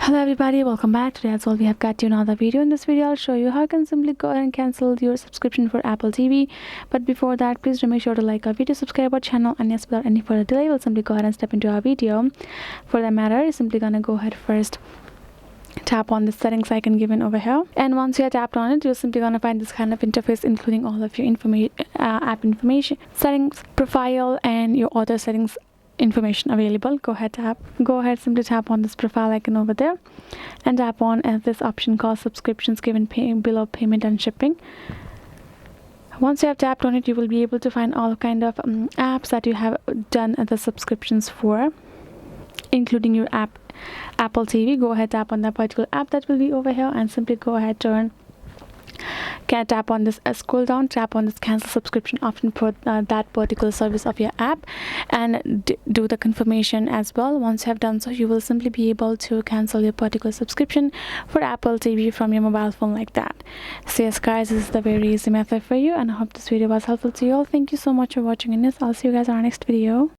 Hello everybody, welcome back. Today as well we have got you another video. In this video I'll show you how you can simply go ahead and cancel your subscription for Apple TV. But before that, please make sure to like our video, subscribe our channel, and yes, without any further delay we'll simply go ahead and step into our video. For that matter, you're simply gonna go ahead first, tap on the settings icon given over here, and once you are tapped on it, you're simply gonna find this kind of interface including all of your app information, settings, profile, and your other settings information available. Go ahead, simply tap on this profile icon over there and tap on this option called subscriptions given below payment and shipping. Once you have tapped on it, you will be able to find all kind of apps that you have done the subscriptions for, including your Apple TV. Go ahead, tap on that particular app that will be over here, and simply go ahead, tap on this scroll down, tap on this cancel subscription option for that particular service of your app, and do the confirmation as well. Once you have done so, you will simply be able to cancel your particular subscription for Apple TV from your mobile phone like that. So yes guys, this is the very easy method for you, and I hope this video was helpful to you all. Thank you so much for watching, and yes, I'll see you guys in our next video.